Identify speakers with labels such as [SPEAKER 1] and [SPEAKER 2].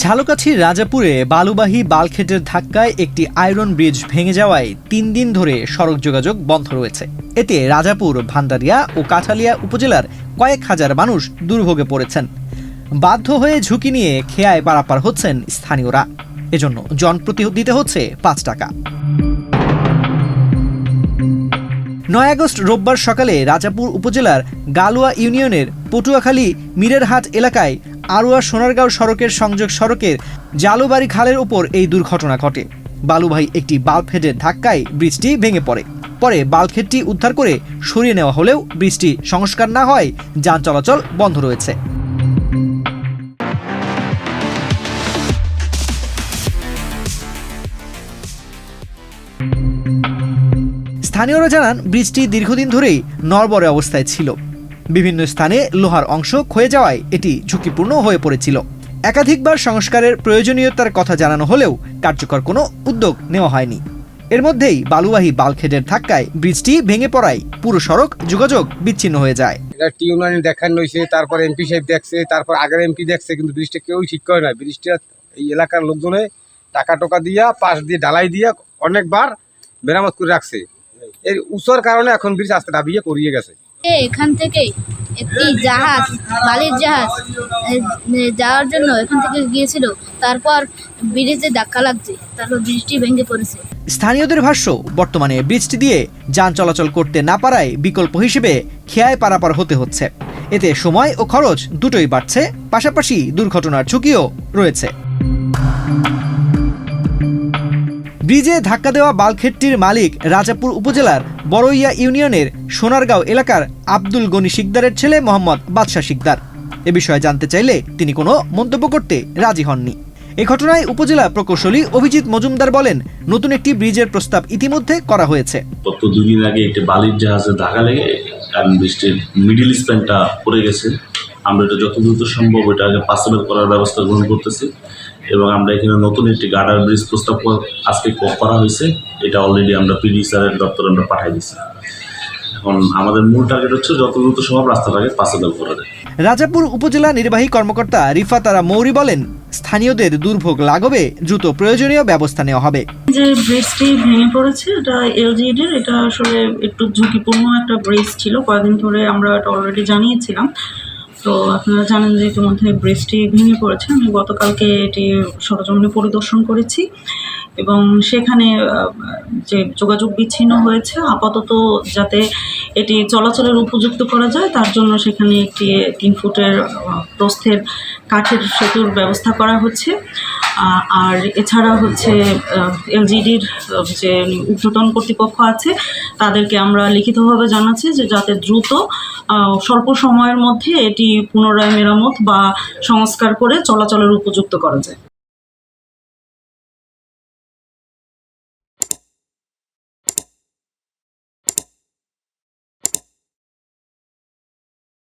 [SPEAKER 1] ঝালকাঠির রাজাপুরে বালুবাহী বালখেটের ধাক্কায় একটি আয়রন ব্রিজ ভেঙে যাওয়ায় ৩ দিন ধরে সড়ক যোগাযোগ বন্ধ রয়েছে। এতে রাজাপুর, ভান্ডারিয়া ও কাঠালিয়া উপজেলার কয়েক হাজার মানুষ দুর্ভোগে পড়েছেন। বাধ্য হয়ে ঝুঁকি নিয়ে খেয়ায় পারাপার হচ্ছেন স্থানীয়রা। এজন্য জনপ্রতি দিতে হচ্ছে ৫ টাকা। ৯ আগস্ট রোববার সকালে রাজাপুর উপজেলার গালুয়া ইউনিয়নের পটুয়াখালী মিরেরহাট এলাকায় আড়ুয়া সোনারগাঁও সড়কের সংযোগ সড়কের জালুবাড়ি খালের উপর এই দুর্ঘটনা ঘটে। বালুবাহী একটি বাল্কহেডের ধাক্কায় ব্রিজটি ভেঙে পড়ে। পরে বাল্কহেডটি উদ্ধার করে সরিয়ে নেওয়া হলেও ব্রিজটি সংস্কার না হয় যান চলাচল বন্ধ রয়েছে। স্থানীয়রা জানান, ব্রিজটি দীর্ঘদিন ধরেই নড়বড়ে অবস্থায় ছিল। বিভিন্ন স্থানে লোহার অংশ ক্ষয়ে যাওয়ায় এটি ঝুঁকিপূর্ণ হয়ে পড়েছিল। একাধিকবার সংস্কারের প্রয়োজনীয়তার কথা জানানো হলেও কার্যকর কোনো উদ্যোগ নেওয়া হয়নি। এর মধ্যেই বালুবাহী বাল্কহেডের ধাক্কায় ব্রিজটি ভেঙে পড়ায় পুরো সড়ক যোগাযোগ বিচ্ছিন্ন হয়ে যায়।
[SPEAKER 2] এটা টিউনানি দেখানো হয়েছে, তারপর এমপি সাহেব দেখছে, তারপর আগের এমপি দেখছে, কিন্তু ব্রিজটা কেউই ঠিক করে না। ব্রিজটা এই এলাকার লোকজনে টাকা টোকা দিয়া পাশ দিয়ে ঢালাই দিয়া অনেকবার মেরামত করে রাখছে। এর উঁচুর কারণে এখন ব্রিজ আস্তে দাবিয়ে পড়িয়ে গেছে।
[SPEAKER 3] এখান থেকে একটি জাহাজ, বালির জাহাজ যাওয়ার জন্য এখান থেকে গিয়েছিল, তারপর ব্রিজে ধাক্কা লাগছে, তারপর ব্রিজটি ভেঙে পড়েছে।
[SPEAKER 1] স্থানীয়দের ভাষ্য, বর্তমানে ব্রিজটি দিয়ে যান চলাচল করতে না পারায় বিকল্প হিসেবে খেয়ায় পারাপার হতে হচ্ছে। এতে সময় ও খরচ দুটোই বাড়ছে, পাশাপাশি দুর্ঘটনার ঝুঁকিও রয়েছে। ব্রিজে ধাক্কা দেওয়া বাল্কহেডটির মালিক রাজাপুর উপজেলার বড়ইয়া ইউনিয়নের সোনারগাঁও এলাকার আব্দুল গনি শিকদারের ছেলে মোহাম্মদ বাদশা শিকদার। এ বিষয়ে জানতে চাইলে তিনি কোনো মন্তব্য করতে রাজি হননি। এ ঘটনায় উপজেলা প্রকৌশলী অভিজিৎ মজুমদার বলেন, নতুন একটি ব্রিজের প্রস্তাব ইতিমধ্যে করা হয়েছে।
[SPEAKER 4] গত 2 দিন আগে একটি বালির জাহাজে ধাক্কা লেগে ব্রিজটির মিডিল স্প্যানটা পড়ে গেছে। আমরা এটা যত দ্রুত সম্ভব এটাকে পসিবল করার ব্যবস্থা গ্রহণ করতেছি এবং আমরা এখানে নতুন একটি গার্ডার ব্রিজ প্রস্তাব আজকে করা হয়েছে। এটা অলরেডি আমরা পিডি স্যারের দপ্তরে আমরা পাঠিয়ে দিচ্ছি। এখন আমাদের মূল টার্গেট হচ্ছে যত দ্রুত সম্ভব রাস্তাটাকে পসিবল করা যায়।
[SPEAKER 1] রাজাপুর উপজেলা নির্বাহী কর্মকর্তা রিফাতারা মৌরি বলেন, স্থানীয়দের দুর্ভোগ লাঘবে দ্রুত প্রয়োজনীয় ব্যবস্থা নেওয়া হবে।
[SPEAKER 5] যে ব্রিজটি ভেঙে পড়েছে এটা এলজিডির, এটা আসলে একটু ঝুঁকিপূর্ণ একটা ব্রিজ ছিল। কয়েকদিন ধরে আমরা এটা অলরেডি জানিয়েছিলাম। তো আপনারা জানেন যে ইতিমধ্যে ব্রিজটি ভেঙে পড়েছে। আমি গতকালকে এটি সরজমিনে পরিদর্শন করেছি এবং সেখানে যে যোগাযোগ বিচ্ছিন্ন হয়েছে, আপাতত যাতে এটি চলাচলের উপযুক্ত করা যায় তার জন্য সেখানে একটি 3 ফুটের প্রস্থের কাঠের সেতুর ব্যবস্থা করা হচ্ছে। আর এছাড়া হচ্ছে এলজিডির যে ঊর্ধ্বতন কর্তৃপক্ষ আছে তাদেরকে আমরা লিখিতভাবে জানাচ্ছি যে যাতে দ্রুত স্বল্প সময়ের মধ্যে এটি পুনরায় মেরামত বা সংস্কার করে চলাচলের উপযুক্ত করা যায়।